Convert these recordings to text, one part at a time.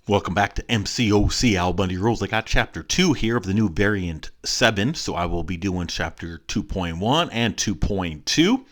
Welcome back to MCOC AlBundyRules. I got chapter 2 here of the new variant 7, so I will be doing chapter 2.1 and 2.2.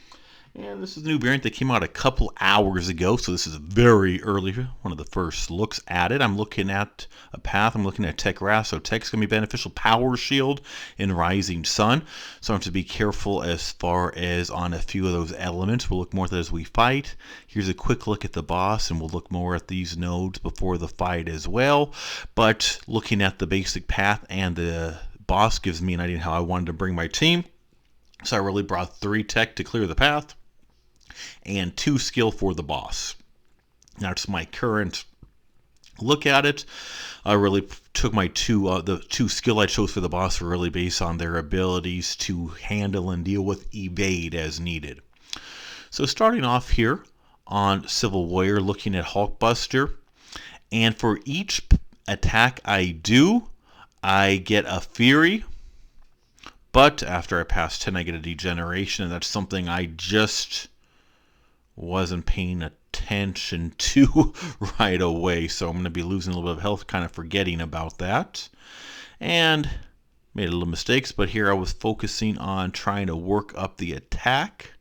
And this is the new variant that came out a couple hours ago, so this is very early, one of the first looks at it. I'm looking at a path, I'm looking at Tech Wrath, so Tech's going to be beneficial power shield in Rising Sun. So I have to be careful as far as on a few of those elements. We'll look more at that as we fight. Here's a quick look at the boss, and we'll look more at these nodes before the fight as well. But looking at the basic path and the boss gives me an idea of how I wanted to bring my team. So I really brought 3 tech to clear the path and 2 skill for the boss. That's my current look at it. I really took my the 2 skill I chose for the boss were really based on their abilities to handle and deal with evade as needed. So starting off here on Civil Warrior, looking at Hulkbuster, and for each attack I do, I get a Fury, but after I pass 10 I get a Degeneration, and that's something I just wasn't paying attention to right away, so I'm going to be losing a little bit of health, kind of forgetting about that, and made a little mistakes. But here I was focusing on trying to work up the attack,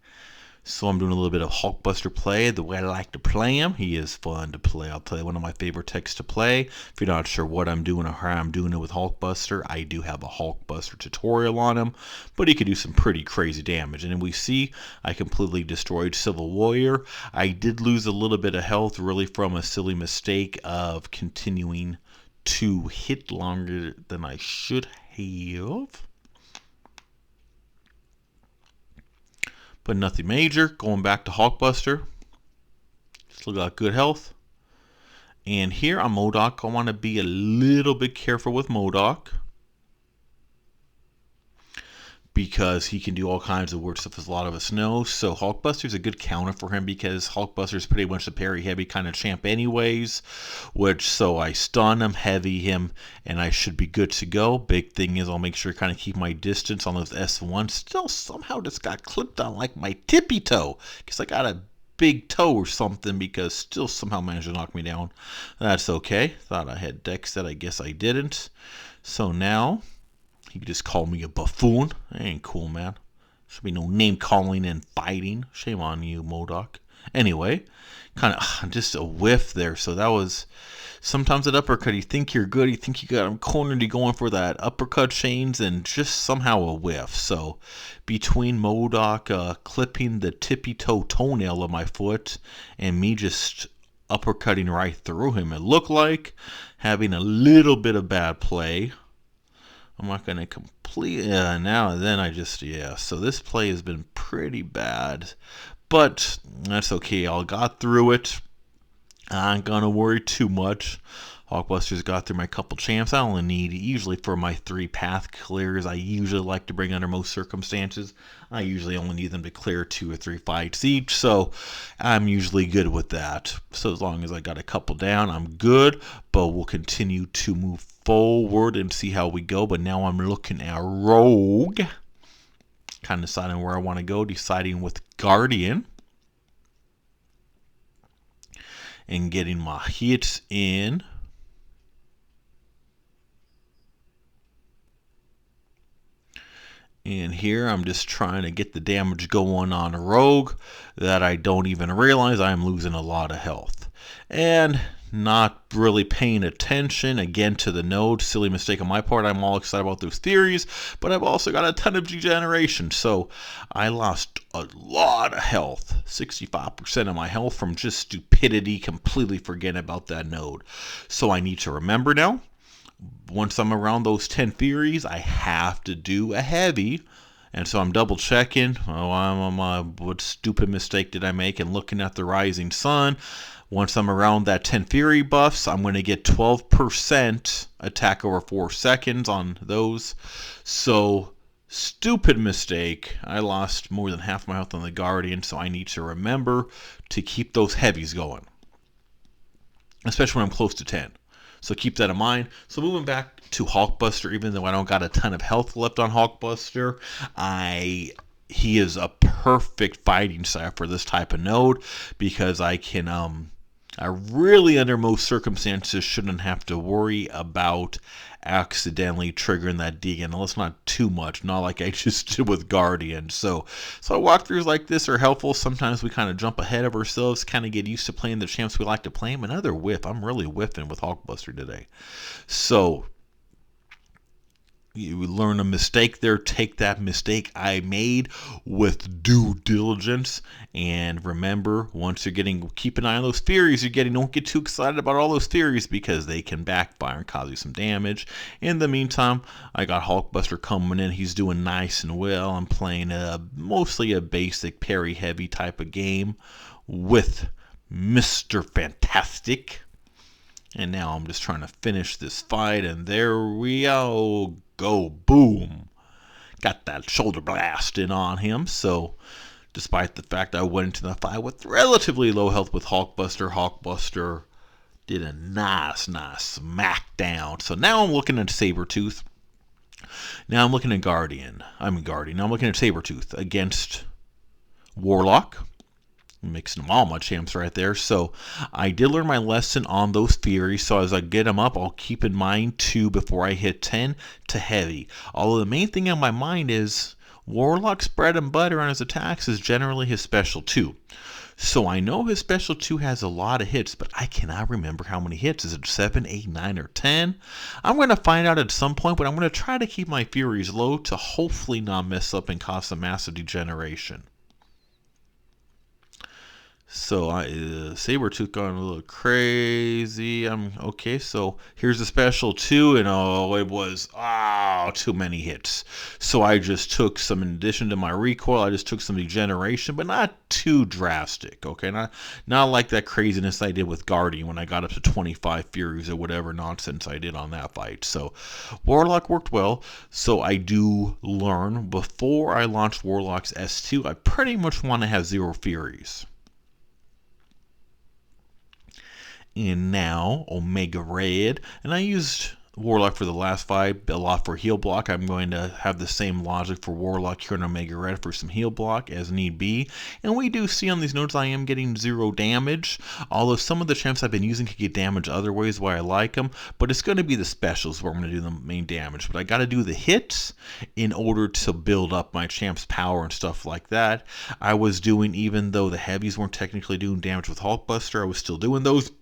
so I'm doing a little bit of Hulkbuster play the way I like to play him. He is fun to play. I'll tell you, one of my favorite techs to play. If you're not sure what I'm doing or how I'm doing it with Hulkbuster, I do have a Hulkbuster tutorial on him, but he can do some pretty crazy damage. And we see I completely destroyed Civil Warrior. I did lose a little bit of health really from a silly mistake of continuing to hit longer than I should have. But nothing major. Going back to Hulkbuster. Still got good health. And here on MODOK, I want to be a little bit careful with MODOK, because he can do all kinds of weird stuff, as a lot of us know. So Hulkbuster is a good counter for him, because Hulkbuster is pretty much a parry heavy kind of champ anyways, so I stun him, heavy him, and I should be good to go. Big thing is I'll make sure to kind of keep my distance on those S1. Still somehow just got clipped on like my tippy toe, because I got a big toe or something, because still somehow managed to knock me down. That's okay. Thought I had dex that, I guess I didn't. So now he could just call me a buffoon. That ain't cool, man. Should be no name calling and fighting. Shame on you, MODOK. Anyway, kind of just a whiff there. So that was sometimes that uppercut. You think you're good. You think you got him cornered. You going for that uppercut chains, and just somehow a whiff. So between MODOK clipping the tippy toe toenail of my foot and me just uppercutting right through him, it looked like having a little bit of bad play. I'm not going to complete now and then. So this play has been pretty bad, but that's okay. I got through it. I ain't going to worry too much. Hulkbuster's got through my couple champs. I only need, usually for my 3 path clears, I usually like to bring under most circumstances. I usually only need them to clear 2 or 3 fights each, so I'm usually good with that. So as long as I got a couple down, I'm good, but we'll continue to move forward and see how we go. But now I'm looking at Rogue, kind of deciding where I want to go, deciding with Guardian, and getting my hits in. And here I'm just trying to get the damage going on a Rogue that I don't even realize I'm losing a lot of health. And not really paying attention again to the node. Silly mistake on my part. I'm all excited about those theories, but I've also got a ton of degeneration. So I lost a lot of health, 65% of my health, from just stupidity, completely forgetting about that node. So I need to remember now, once I'm around those 10 theories, I have to do a heavy. And so I'm double checking. What stupid mistake did I make? And looking at the Rising Sun, once I'm around that 10 Fury buffs, I'm going to get 12% attack over 4 seconds on those. So stupid mistake. I lost more than half my health on the Guardian, so I need to remember to keep those heavies going, especially when I'm close to 10. So keep that in mind. So moving back to Hulkbuster, even though I don't got a ton of health left on Hulkbuster, I he is a perfect fighting style for this type of node, because I can I really, under most circumstances, shouldn't have to worry about accidentally triggering that D again, unless not too much, not like I just did with Guardian. So walkthroughs like this are helpful. Sometimes we kind of jump ahead of ourselves, kind of get used to playing the champs we like to play them. Another whiff. I'm really whiffing with Hulkbuster today. So you learn a mistake there, take that mistake I made with due diligence, and remember, once you're getting, keep an eye on those theories you're getting. Don't get too excited about all those theories, because they can backfire and cause you some damage. In the meantime, I got Hulkbuster coming in. He's doing nice and well. I'm playing mostly a basic parry heavy type of game with Mr. Fantastic. And now I'm just trying to finish this fight, and there we go. Boom. Got that shoulder blast in on him. So despite the fact I went into the fight with relatively low health with Hulkbuster did a nice smackdown. So now I'm looking at Sabretooth. Now I'm looking at Guardian. Now I'm looking at Sabretooth against Warlock. Mixing all my champs right there. So I did learn my lesson on those theories. So as I get them up, I'll keep in mind 2 before I hit 10 to heavy. Although the main thing on my mind is Warlock's bread and butter on his attacks is generally his special 2. So I know his special 2 has a lot of hits, but I cannot remember how many hits. Is it 7, 8, 9, or 10? I'm going to find out at some point, but I'm going to try to keep my theories low to hopefully not mess up and cause some massive degeneration. So Sabretooth going a little crazy. Okay, so here's the special 2, and it was too many hits. So I just took some, in addition to my recoil, I just took some degeneration, but not too drastic. Okay, not like that craziness I did with Guardian when I got up to 25 Furies or whatever nonsense I did on that fight. So Warlock worked well. So I do learn, before I launch Warlock's S2, I pretty much want to have 0 Furies. And now Omega Red, and I used Warlock for the last fight a lot for heal block. I'm going to have the same logic for Warlock here in Omega Red for some heal block as need be. And we do see on these nodes I am getting 0 damage, although some of the champs I've been using can get damage other ways why I like them, but it's going to be the specials where I'm going to do the main damage. But I got to do the hits in order to build up my champ's power and stuff like that. I was doing, even though the heavies weren't technically doing damage with Hulkbuster, I was still doing those.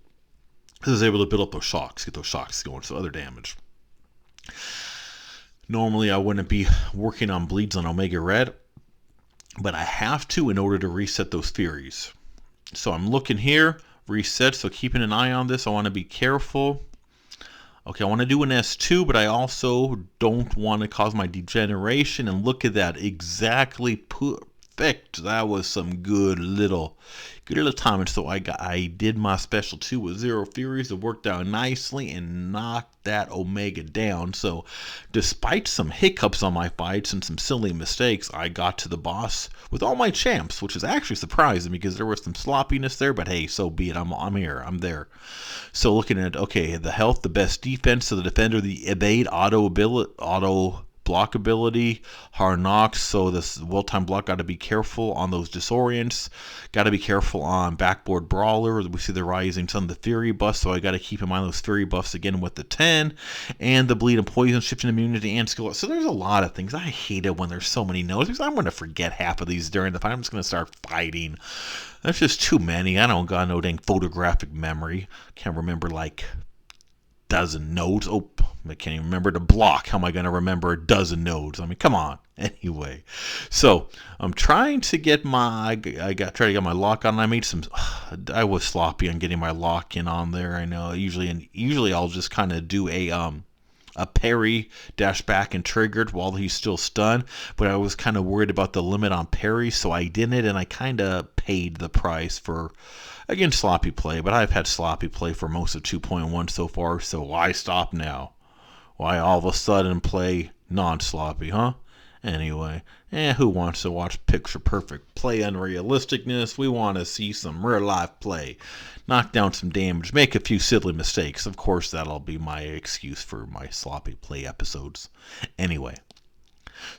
I was able to build up those shocks, get those shocks going, so other damage. Normally I wouldn't be working on bleeds on Omega Red, but I have to in order to reset those Furies. So I'm looking here, reset, so keeping an eye on this. I want to be careful. Okay, I want to do an S2, but I also don't want to cause my degeneration, and look at that, exactly perfect. That was some good little timing. So I did my special 2 with 0 Furies. It worked out nicely and knocked that Omega down. So despite some hiccups on my fights and some silly mistakes, I got to the boss with all my champs, which is actually surprising because there was some sloppiness there, but hey, so be it. I'm here. I'm there. So looking at, okay, the health, the best defense, so the defender, the evade, auto block ability, hard knocks, so this well-timed block, got to be careful on those disorients, got to be careful on backboard brawler. We see the rising sun, the fury buff, so I got to keep in mind those fury buffs again with the 10, and the bleed and poison, shifting immunity, and skill. So there's a lot of things. I hate it when there's so many nodes, because I'm going to forget half of these during the fight. I'm just going to start fighting. That's just too many. I don't got no dang photographic memory. Can't remember like dozen nodes. Oh, I can't even remember to block. How am I going to remember a dozen nodes? I mean, come on. Anyway, so I'm trying to get my, try to get my lock on. I made some, I was sloppy on getting my lock in on there. I know usually I'll just kind of do a parry, dash back, and triggered while he's still stunned, but I was kind of worried about the limit on parry, so I didn't, and I kind of paid the price for, again, sloppy play. But I've had sloppy play for most of 2.1 so far, so why stop now? Why all of a sudden play non-sloppy, huh? Anyway, who wants to watch picture perfect play unrealisticness? We want to see some real life play. Knock down some damage, make a few silly mistakes. Of course, that'll be my excuse for my sloppy play episodes. Anyway,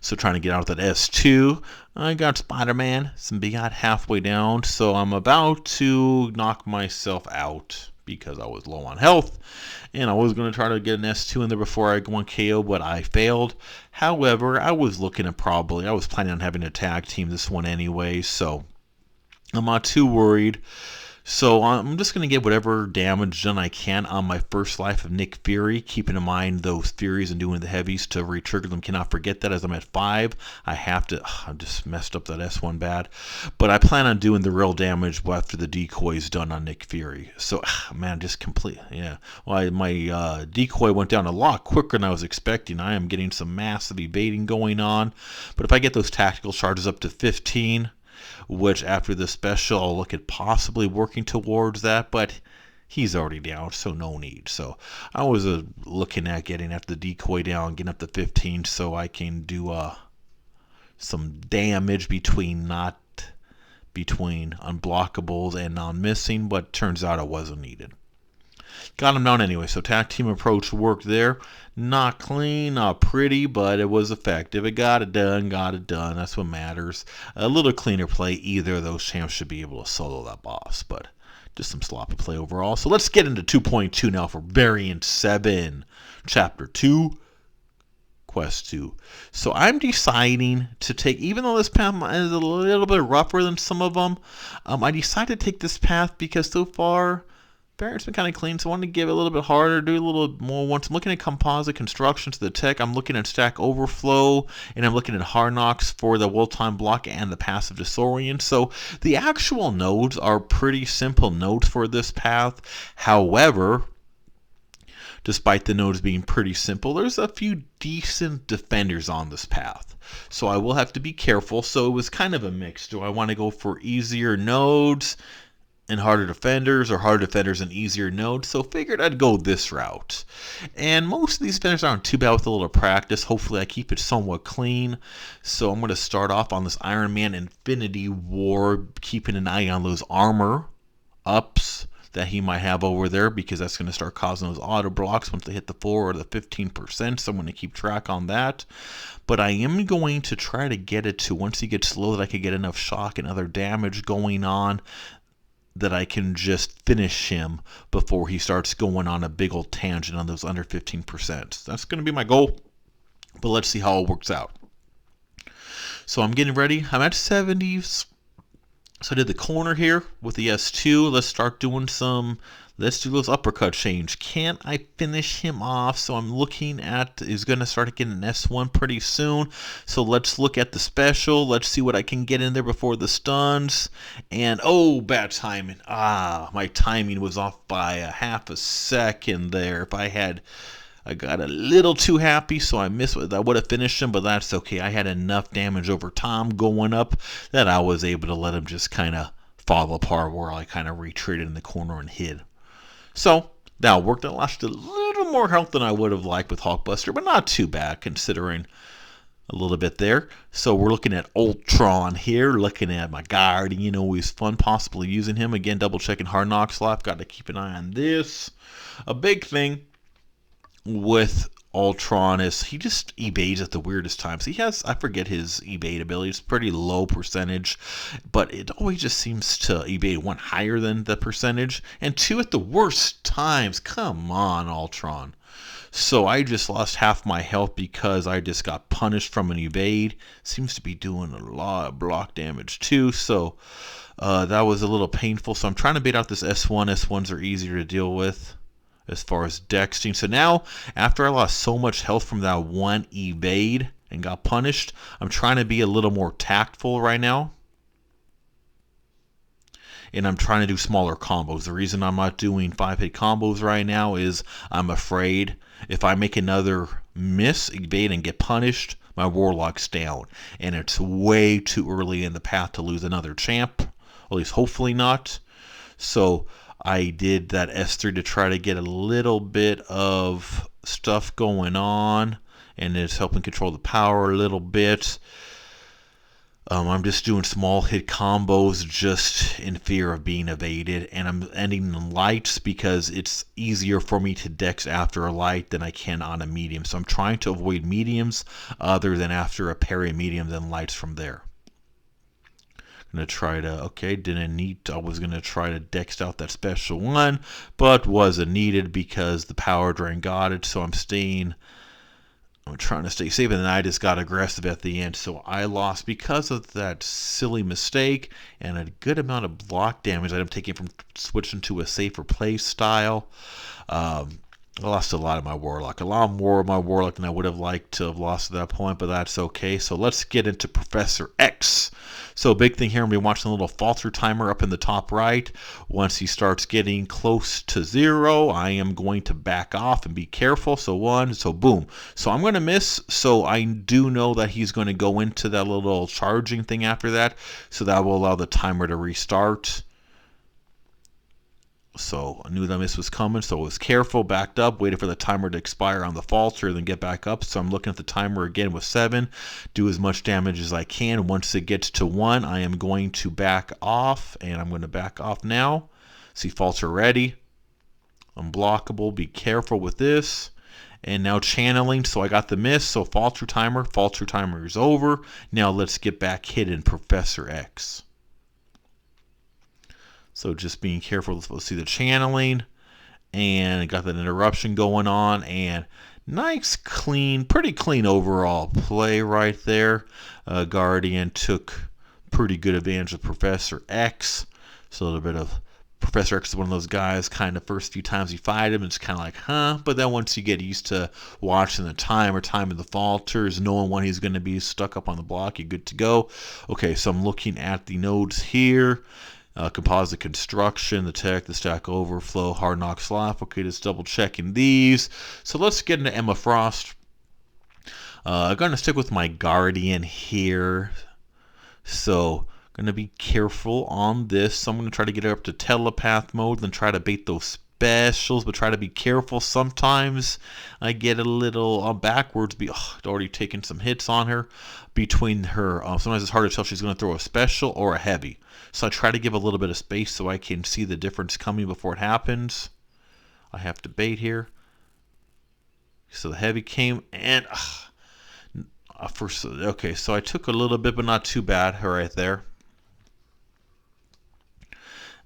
So trying to get out of that S2. I got Spider-Man. Got halfway down. So I'm about to knock myself out because I was low on health. And I was going to try to get an S2 in there before I go on KO, but I failed. However, I was looking at I was planning on having a tag team this one anyway. So I'm not too worried. So I'm just going to get whatever damage done I can on my first life of Nick Fury, keeping in mind those Furies and doing the heavies to re-trigger them. Cannot forget that as I'm at 5. I just messed up that S1 bad. But I plan on doing the real damage after the decoy is done on Nick Fury. So, man, just complete. Yeah. Well, my decoy went down a lot quicker than I was expecting. I am getting some massive evading going on. But if I get those tactical charges up to 15... which after the special I'll look at possibly working towards that, but he's already down, so no need. So I was looking at getting after the decoy down, getting up to 15 so I can do some damage between unblockables and non-missing, but turns out it wasn't needed. Got him down anyway, so tag team approach worked there. Not clean, not pretty, but it was effective. It got it done, That's what matters. A little cleaner play. Either of those champs should be able to solo that boss, but just some sloppy play overall. So let's get into 2.2 now for Variant 7, Chapter 2, Quest 2. So I'm deciding to take, even though this path is a little bit rougher than some of them, I decided to take this path because so far Variant's been kind of clean, so I want to give it a little bit harder, do a little more. Once I'm looking at composite construction to the tech, I'm looking at stack overflow, and I'm looking at hard knocks for the will time block and the passive disorient. So the actual nodes are pretty simple nodes for this path. However, despite the nodes being pretty simple, there's a few decent defenders on this path. So I will have to be careful. So it was kind of a mix. Do I want to go for easier nodes and harder defenders, or harder defenders and easier nodes? So figured I'd go this route. And most of these defenders aren't too bad with a little practice. Hopefully I keep it somewhat clean. So I'm going to start off on this Iron Man Infinity War, keeping an eye on those armor ups that he might have over there, because that's going to start causing those auto blocks once they hit the 4 or the 15%. So I'm going to keep track on that. But I am going to try to get it to, once he gets low, that I could get enough shock and other damage going on that I can just finish him before he starts going on a big old tangent on those under 15%. That's going to be my goal, but let's see how it works out. So I'm getting ready. I'm at 70s. So I did the corner here with the S2. Let's do those uppercut change. Can I finish him off? So I'm looking at, he's going to start getting an S1 pretty soon. So let's look at the special. Let's see what I can get in there before the stuns. And, oh, bad timing. My timing was off by a half a second there. I got a little too happy, so I missed it. I would have finished him, but that's okay. I had enough damage over Tom going up that I was able to let him just kind of fall apart, where I kind of retreated in the corner and hid. So that worked. I lost a little more health than I would have liked with Hulkbuster, but not too bad considering a little bit there. So we're looking at Ultron here, looking at my Guardian. Always fun possibly using him. Again, double checking hard knock slap. Got to keep an eye on this. A big thing with Ultron is he just evades at the weirdest times. He has, I forget his evade ability. It's pretty low percentage, but it always just seems to evade, one, higher than the percentage, and two, at the worst times. Come on, Ultron. So I just lost half my health because I just got punished from an evade. Seems to be doing a lot of block damage too, so that was a little painful. So I'm trying to bait out this S1. S1s are easier to deal with as far as dexting. So now, after I lost so much health from that one evade and got punished, I'm trying to be a little more tactful right now. And I'm trying to do smaller combos. The reason I'm not doing 5-hit combos right now is I'm afraid if I make another miss, evade, and get punished, my Warlock's down. And it's way too early in the path to lose another champ. At least hopefully not. So I did that S3 to try to get a little bit of stuff going on, and it's helping control the power a little bit. I'm just doing small hit combos just in fear of being evaded, and I'm ending in lights because it's easier for me to dex after a light than I can on a medium. So I'm trying to avoid mediums other than after a parry medium, then lights from there. Gonna try to, okay, didn't need, I was gonna try to dex out that special one, but wasn't needed because the power drain got it, so I'm trying to stay safe, and then I just got aggressive at the end, so I lost because of that silly mistake and a good amount of block damage that I'm taking from switching to a safer play style. I lost a lot of my Warlock, a lot more of my Warlock than I would have liked to have lost at that point, but that's okay. So let's get into Professor X. So big thing here, I'm going to be watching a little falter timer up in the top right. Once he starts getting close to 0, I am going to back off and be careful. So 1, so boom. So I'm going to miss, so I do know that he's going to go into that little charging thing after that, so that will allow the timer to restart. So I knew that miss was coming, so I was careful, backed up, waited for the timer to expire on the falter, then get back up. So I'm looking at the timer again with 7, do as much damage as I can. Once it gets to 1, I am going to back off, and I'm going to back off now. See, falter ready, unblockable, be careful with this. And now channeling, so I got the miss, so falter timer is over. Now let's get back hidden Professor X. So just being careful. Let's see the channeling, and got that interruption going on, and nice, clean, pretty clean overall play right there. Guardian took pretty good advantage of Professor X. So a little bit of Professor X is one of those guys, kind of first few times you fight him, it's kind of like, huh? But then once you get used to watching the timer, timing the falters, knowing when he's going to be stuck up on the block, you're good to go. Okay, so I'm looking at the nodes here. Composite construction, the tech, the stack overflow, hard knock slap. Okay, just double checking these. So let's get into Emma Frost. I'm going to stick with my Guardian here. So going to be careful on this. So I'm going to try to get her up to telepath mode, then try to bait those specials, but try to be careful. Sometimes I get a little backwards. Already taken some hits on her. Between her, sometimes it's hard to tell if she's going to throw a special or a heavy. So I try to give a little bit of space so I can see the difference coming before it happens. I have to bait here. So the heavy came, and okay, so I took a little bit, but not too bad right there.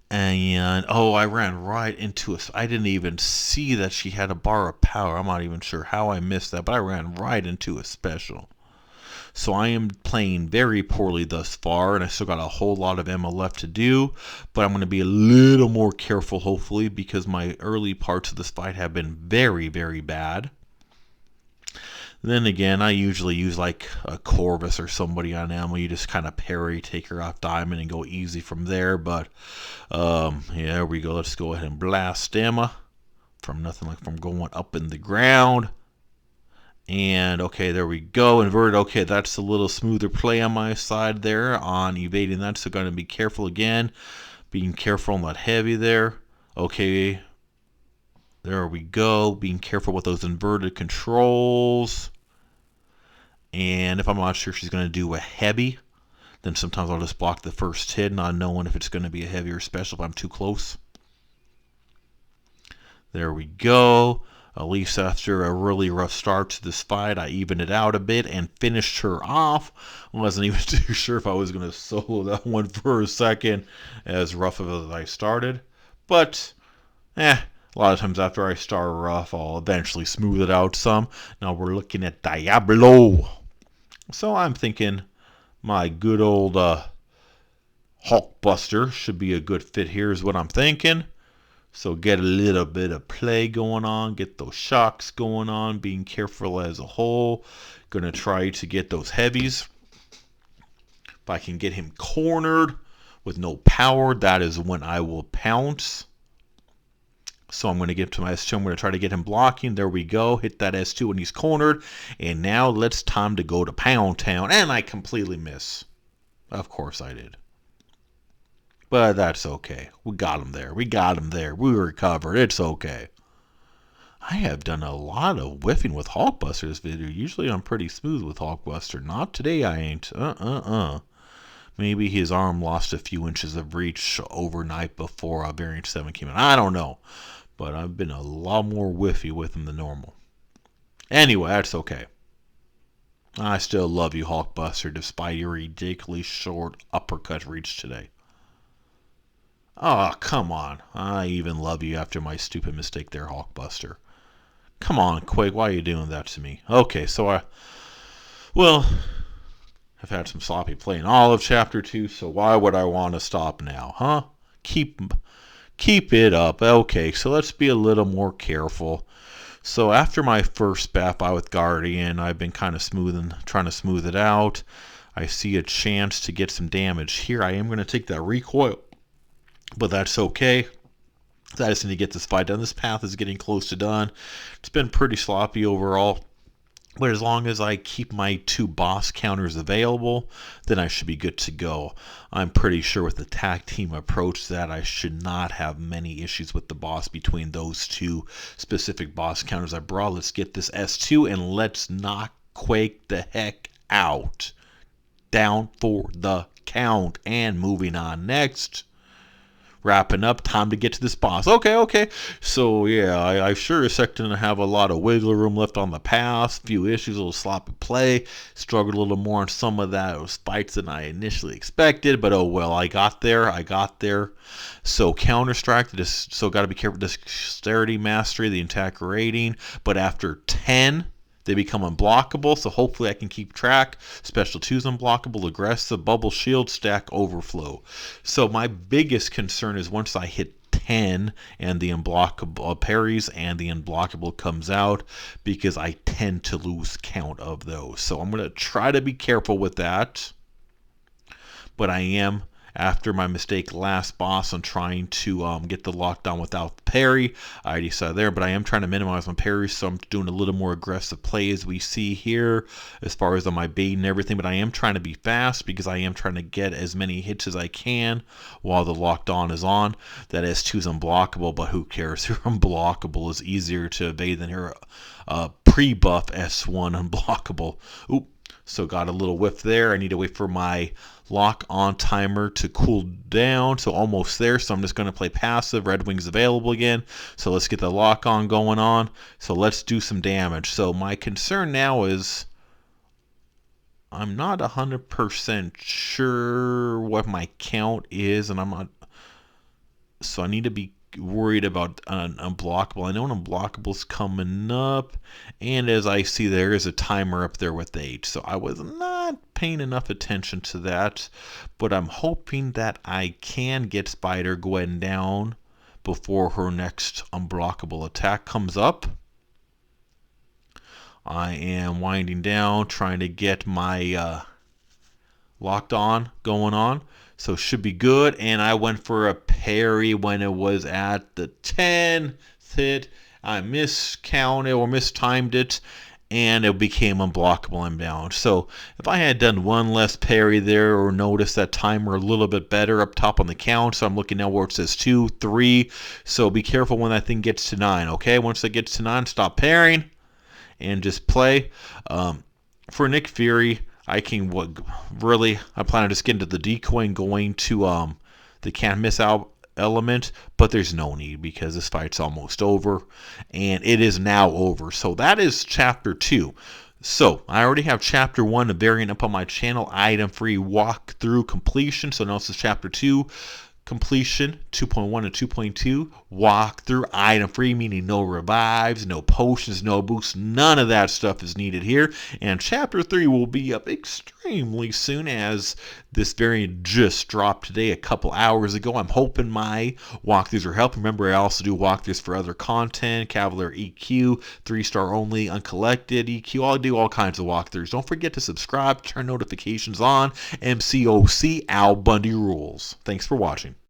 And I ran right into us. I didn't even see that she had a bar of power. I'm not even sure how I missed that, but I ran right into a special. So I am playing very poorly thus far, and I still got a whole lot of Emma left to do, but I'm going to be a little more careful, hopefully, because my early parts of this fight have been very, very bad. Then again, I usually use like a Corvus or somebody on Emma. You just kind of parry, take her off diamond, and go easy from there. But yeah, there we go. Let's go ahead and blast Emma from nothing, like from going up in the ground. And okay, there we go. Inverted. Okay, that's a little smoother play on my side there on evading that. So going to be careful again. Being careful on that heavy there. Okay, there we go. Being careful with those inverted controls. And if I'm not sure she's going to do a heavy, then sometimes I'll just block the first hit, not knowing if it's going to be a heavy or special if I'm too close. There we go. At least after a really rough start to this fight, I evened it out a bit and finished her off. I wasn't even too sure if I was going to solo that one for a second, as rough as I started. But, a lot of times after I start rough, I'll eventually smooth it out some. Now we're looking at Diablo. So I'm thinking my good old Hulkbuster should be a good fit here is what I'm thinking. So get a little bit of play going on, get those shocks going on, being careful as a whole. Gonna try to get those heavies. If I can get him cornered with no power, that is when I will pounce. So I'm going to get to my S2. I'm going to try to get him blocking. There we go. Hit that S2 when he's cornered. And now it's time to go to Pound Town. And I completely miss. Of course I did. But that's okay. We got him there. We recovered. It's okay. I have done a lot of whiffing with Hulkbuster this video. Usually I'm pretty smooth with Hulkbuster. Not today I ain't. Maybe his arm lost a few inches of reach overnight before variant 7 came in. I don't know. But I've been a lot more whiffy with him than normal. Anyway, that's okay. I still love you, Hulkbuster, despite your ridiculously short uppercut reach today. Oh, come on. I even love you after my stupid mistake there, Hulkbuster. Come on, Quake, why are you doing that to me? Okay, so I've had some sloppy play in all of Chapter 2, so why would I want to stop now, huh? Keep it up. Okay, so let's be a little more careful. So after my first bat by with Guardian, I've been kind of trying to smooth it out. I see a chance to get some damage here. I am going to take that recoil, but that's okay. I just need to get this fight done. This path is getting close to done. It's been pretty sloppy overall. But as long as I keep my 2 boss counters available, then I should be good to go. I'm pretty sure with the tag team approach that I should not have many issues with the boss between those 2 specific boss counters I brought. Let's get this S2 and let's knock Quake the heck out. Down for the count. And moving on next. Wrapping up, time to get to this boss. Okay. So, yeah, I sure expected to have a lot of wiggle room left on the pass. Few issues, a little sloppy play. Struggled a little more on some of those fights than I initially expected. But, oh, well, I got there. So, Counter-Strike, so got to be careful. Dexterity, Mastery, the attack rating. But after 10... they become unblockable, so hopefully I can keep track. Special 2's unblockable, aggressive, bubble shield, stack, overflow. So my biggest concern is once I hit 10 and the unblockable parries and the unblockable comes out, because I tend to lose count of those. So I'm going to try to be careful with that. But I am, after my mistake last boss on trying to get the lockdown without the parry, I already saw there, but I am trying to minimize my parries, so I'm doing a little more aggressive play as we see here as far as on my bait and everything, but I am trying to be fast because I am trying to get as many hits as I can while the lockdown is on. That S2 is unblockable, but who cares? Her unblockable is easier to evade than her pre-buff S1 unblockable. Oop. So got a little whiff there. I need to wait for my lock on timer to cool down. So almost there. So I'm just going to play passive. Red Wing's available again. So let's get the lock on going on. So let's do some damage. So my concern now is I'm not 100% sure what my count is. And I'm not. So I need to be worried about an unblockable. I know an unblockable's coming up, and as I see there is a timer up there with 8, so I was not paying enough attention to that, but I'm hoping that I can get Spider-Gwen down before her next unblockable attack comes up. I am winding down, trying to get my locked on going on. So should be good. And I went for a parry when it was at the 10th hit. I miscounted or mistimed it, and it became unblockable. I'm down. So if I had done one less parry there or noticed that timer a little bit better up top on the count. So I'm looking now where it says 2, 3. So be careful when that thing gets to 9. Okay, once it gets to 9, stop parrying and just play. For Nick Fury, I plan on just getting to the decoy and going to the can't miss out element, but there's no need because this fight's almost over, and it is now over. So that is Chapter 2. So I already have Chapter 1, a variant up on my channel, item-free walkthrough completion. So now this is Chapter 2. Completion 2.1 and 2.2 walkthrough, item free, meaning no revives, no potions, no boosts, none of that stuff is needed here. And Chapter 3 will be up extremely soon, as this variant just dropped today a couple hours ago. I'm hoping my walkthroughs are helping. Remember, I also do walkthroughs for other content, Cavalier EQ, 3-star only, uncollected EQ. I'll do all kinds of walkthroughs. Don't forget to subscribe, turn notifications on. MCOC, AlBundyRules. Thanks for watching.